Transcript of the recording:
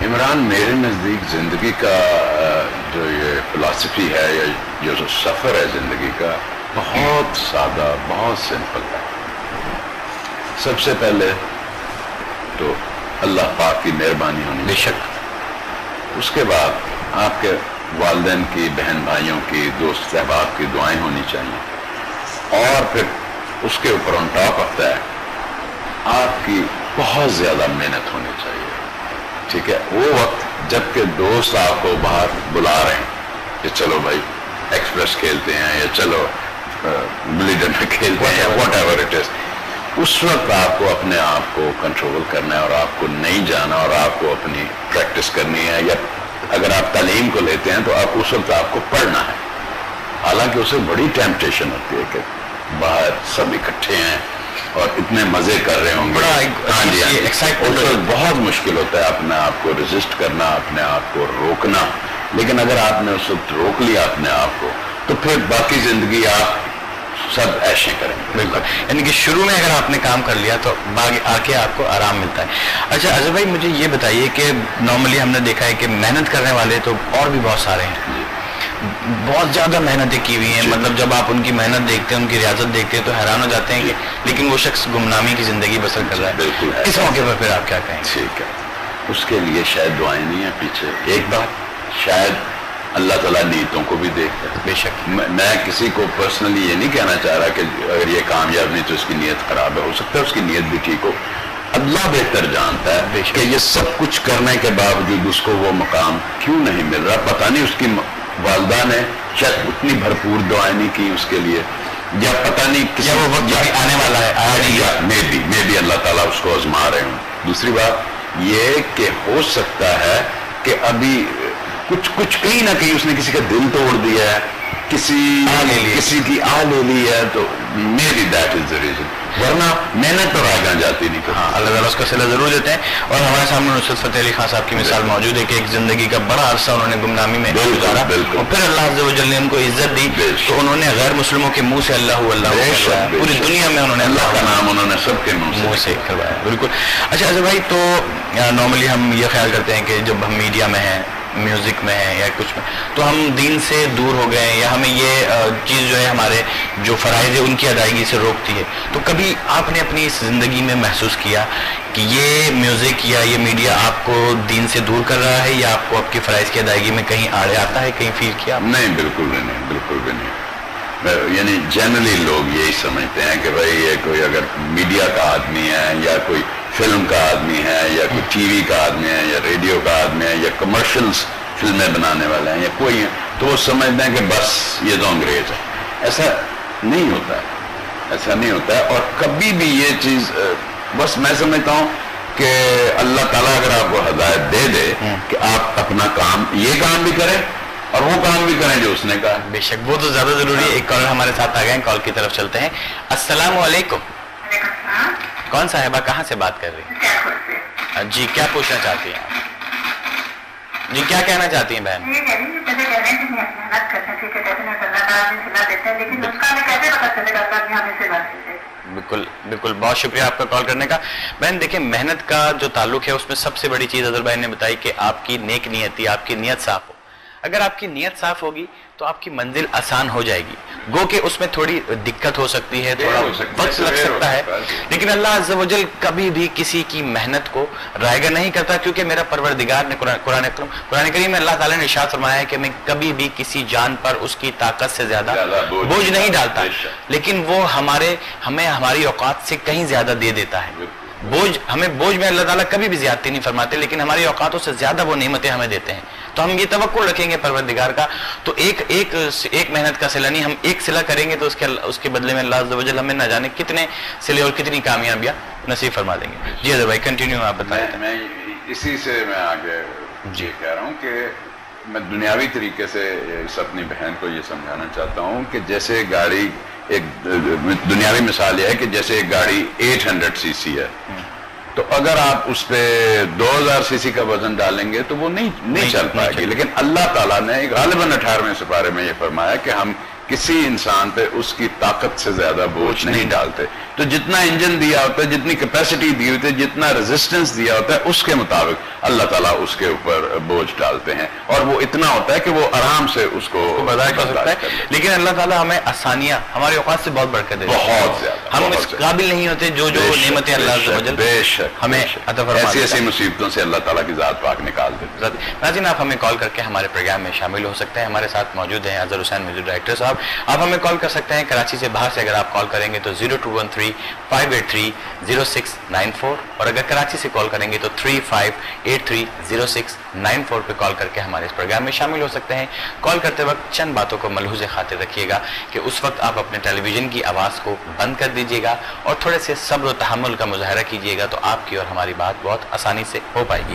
عمران میرے نزدیک زندگی کا جو یہ فلسفی ہے یا یہ جو سفر ہے زندگی کا بہت سادہ، بہت سمپل ہے. سب سے پہلے تو اللہ پاک کی مہربانی ہونی بے شک. اس کے بعد آپ کے والدین کی، بہن بھائیوں کی، دوست احباب کی دعائیں ہونی چاہیے، اور پھر اس کے اوپر آن ٹاپ آف دیٹ آپ کی بہت زیادہ محنت ہونی چاہیے. ٹھیک ہے، وہ وقت جب کہ دوست آپ کو باہر بلا رہے ہیں کہ چلو بھائی ایکسپریس کھیلتے ہیں یا چلو گلی ڈنڈا کھیلتے ہیں، واٹ ایور اٹ از، اس وقت آپ کو اپنے آپ کو کنٹرول کرنا ہے اور آپ کو نہیں جانا اور آپ کو اپنی پریکٹس کرنی ہے. یا اگر آپ تعلیم کو لیتے ہیں تو آپ اس وقت آپ کو پڑھنا ہے. حالانکہ اسے بڑی ٹیمپٹیشن ہوتی ہے کہ باہر سب اکٹھے ہیں اور اتنے مزے کر رہے ہوں گے. ہاں جی، اس وقت بہت مشکل ہوتا ہے اپنے آپ کو ریزسٹ کرنا، اپنے آپ کو روکنا. لیکن اگر آپ نے اس وقت روک لیا اپنے آپ کو تو پھر باقی زندگی آپ سب ایشیں کریں گے. بالکل، یعنی کہ شروع میں اگر آپ نے کام کر لیا تو آ کے آپ کو آرام ملتا ہے. اچھا اظہر بھائی، مجھے یہ بتائیے کہ نارملی ہم نے دیکھا ہے کہ محنت کرنے والے تو اور بھی بہت سارے ہیں، بہت زیادہ محنتیں کی ہوئی ہیں. مطلب جب آپ ان کی محنت دیکھتے ہیں، ان کی ریاضت دیکھتے ہیں تو حیران ہو جاتے ہیں کہ لیکن وہ شخص گمنامی کی زندگی بسر کر رہا ہے. بالکل. اس موقع پر پھر آپ کیا کہیں؟ ٹھیک ہے، اس کے لیے شاید دعائیں نہیں ہیں پیچھے. ایک بات، شاید اللہ تعالیٰ نیتوں کو بھی دیکھتا ہے. بے شک. میں کسی کو پرسنلی یہ نہیں کہنا چاہ رہا کہ اگر یہ کامیاب نہیں تو اس کی نیت خراب ہے. ہو سکتا ہے اس کی نیت بھی ٹھیک ہو. اللہ بہتر جانتا ہے کہ یہ سب کچھ کرنے کے باوجود اس کو وہ مقام کیوں نہیں مل رہا. پتہ نہیں اس کی والدہ نے شاید اتنی بھرپور دعائیں نہیں کی اس کے لیے، یا پتہ نہیں کسی وہ وقت آنے والا ہے، میں بھی اللہ تعالیٰ اس کو آزما رہے ہوں. دوسری بات یہ کہ ہو سکتا ہے کہ ابھی کچھ کہیں نہ کہیں اس نے کسی کا دل توڑ دیا ہے، کسی کی آہ لے لی ہے، تو maybe that is the reason. ورنہ محنت تو آگے جاتی نہیں. ہاں، اللہ تعالیٰ اس کا صلہ ضرور دیتے ہیں. اور ہمارے سامنے نصرت فتح علی خان صاحب کی مثال موجود ہے کہ ایک زندگی کا بڑا عرصہ انہوں نے گمنامی میں گزارا، اور پھر اللہ عز و جل نے ان کو عزت دی تو انہوں نے غیر مسلموں کے منہ سے اللہ پوری دنیا میں انہوں نے اللہ کا نام انہوں نے سب کے منہ سے کروایا. بالکل. اچھا اظہر بھائی، تو نارملی ہم یہ خیال کرتے ہیں کہ جب ہم میڈیا میں ہیں، میوزک میں ہے یا کچھ میں، تو ہم دین سے دور ہو گئے، یا ہمیں یہ چیز جو ہے ہمارے جو فرائض ہے ان کی ادائیگی سے روکتی ہے. تو کبھی آپ نے اپنی زندگی میں محسوس کیا کہ یہ میوزک یا یہ میڈیا آپ کو دین سے دور کر رہا ہے، یا آپ کو آپ کی فرائض کی ادائیگی میں کہیں آڑے آتا ہے، کہیں فیل کیا؟ نہیں، بالکل بھی نہیں، بالکل بھی نہیں. یعنی جنرلی لوگ یہی سمجھتے ہیں کہ بھائی یہ کوئی اگر میڈیا کا آدمی ہے یا کوئی فلم کا آدمی ہے یا کوئی ٹی وی کا آدمی ہے یا ریڈیو کا آدمی ہے یا کمرشلز فلمیں بنانے والے ہیں یا کوئی ہیں، تو وہ سمجھتے ہیں کہ بس یہ تو انگریز ہے. ایسا نہیں ہوتا ہے، ایسا نہیں ہوتا ہے. اور کبھی بھی یہ چیز، بس میں سمجھتا ہوں کہ اللہ تعالیٰ اگر آپ کو ہدایت دے دے کہ آپ اپنا کام، یہ کام بھی کریں اور وہ کام بھی کریں جو اس نے کہا. بے شک، وہ تو زیادہ ضروری ہے. ایک کالر ہمارے ساتھ آ گئے ہیں، کال کی طرف چلتے ہیں. السلام علیکم. کون صاحبہ کہاں سے بات کر رہی ہیں؟ جی، کیا پوچھنا چاہتی ہیں آپ؟ جی، کیا کہنا چاہتی ہیں بہن؟ بالکل بالکل، بہت شکریہ آپ کا کال کرنے کا. بہن دیکھیں، محنت کا جو تعلق ہے اس میں سب سے بڑی چیز اظہر بھائی نے بتائی کہ آپ کی نیک نیتی، آپ کی نیت صاف ہو. اگر آپ کی نیت صاف ہوگی تو آپ کی منزل آسان ہو جائے گی. گو کہ اس میں تھوڑی دقت ہو سکتی ہے، تھوڑا وقت لگ سکتا ہے، لیکن اللہ عز و جل کبھی بھی کسی کی محنت کو رائیگاں نہیں کرتا، کیونکہ میرا پروردگار نے قرآن کریم میں اللہ تعالیٰ نے ارشاد فرمایا ہے کہ میں کبھی بھی کسی جان پر اس کی طاقت سے زیادہ بوجھ نہیں ڈالتا، لیکن وہ ہمیں ہماری اوقات سے کہیں زیادہ دے دیتا ہے. ہمیں بوجھ میں اللہ تعالیٰ کبھی بھی زیادتی نہیں فرماتے، لیکن ہماری اوقاتوں سے زیادہ وہ نعمتیں ہمیں دیتے ہیں. تو ہم یہ توقع رکھیں گے پروردگار کا، تو ایک محنت کا صلہ نہیں، ہم ایک صلہ کریں گے تو اس کے بدلے میں اللہ عز و جل ہمیں نہ جانے کتنے صلے اور کتنی کامیابیاں نصیب فرما دیں گے. جی حضرت بھائی کنٹینیو آپ بتائیں. میں اسی سے میں آگے جی کہہ رہا ہوں کہ میں دنیاوی طریقے سے اس اپنی بہن کو یہ سمجھانا چاہتا ہوں کہ جیسے گاڑی، ایک دنیاوی مثال یہ ہے کہ جیسے ایک گاڑی 800 سی سی ہے، تو اگر آپ اس پہ 2000 سی سی کا وزن ڈالیں گے تو وہ نہیں چل پائے گی. لیکن اللہ تعالیٰ نے غالباً 18ویں سپارے میں یہ فرمایا کہ ہم کسی انسان پہ اس کی طاقت سے زیادہ بوجھ نہیں ڈالتے. تو جتنا انجن دیا ہوتا ہے، جتنی کیپیسٹی دی ہوتی ہے، جتنا ریزسٹنس دیا ہوتا ہے، اس کے مطابق اللہ تعالیٰ اس کے اوپر بوجھ ڈالتے ہیں، اور وہ اتنا ہوتا ہے کہ وہ آرام سے اس کو برداشت کر سکتا ہے. لیکن اللہ تعالیٰ ہمیں آسانیاں ہمارے اوقات سے بہت بڑھ کر دیتے ہیں، بہت زیادہ، ہم اس قابل نہیں ہوتے جو نعمتیں اللہ عز و جل بے شک ہمیں عطا فرماتے ہیں. ایسی مصیبتوں سے اللہ تعالیٰ کی ذات پاک نکال دیتے ہیں. ناظرین، آپ ہمیں کال کر کے ہمارے پروگرام میں شامل ہو سکتے ہیں. ہمارے ساتھ موجود ہیں اظہر حسین میوزک ڈائریکٹر صاحب. آپ ہمیں کال کر سکتے ہیں کراچی سے. باہر سے اگر آپ کال کریں گے تو 0213-583-0694، اور اگر کراچی سے کال کریں گے تو 3583-0694 پہ کال کر کے ہمارے اس پروگرام میں شامل ہو سکتے ہیں. کال کرتے وقت چند باتوں کو ملحوظ خاطر رکھیے گا کہ اس وقت آپ اپنے ٹیلی ویژن کی آواز کو بند کر دیجیے گا اور تھوڑے سے صبر و تحمل کا مظاہرہ کیجیے گا، تو آپ کی اور ہماری بات بہت آسانی سے ہو پائے گی.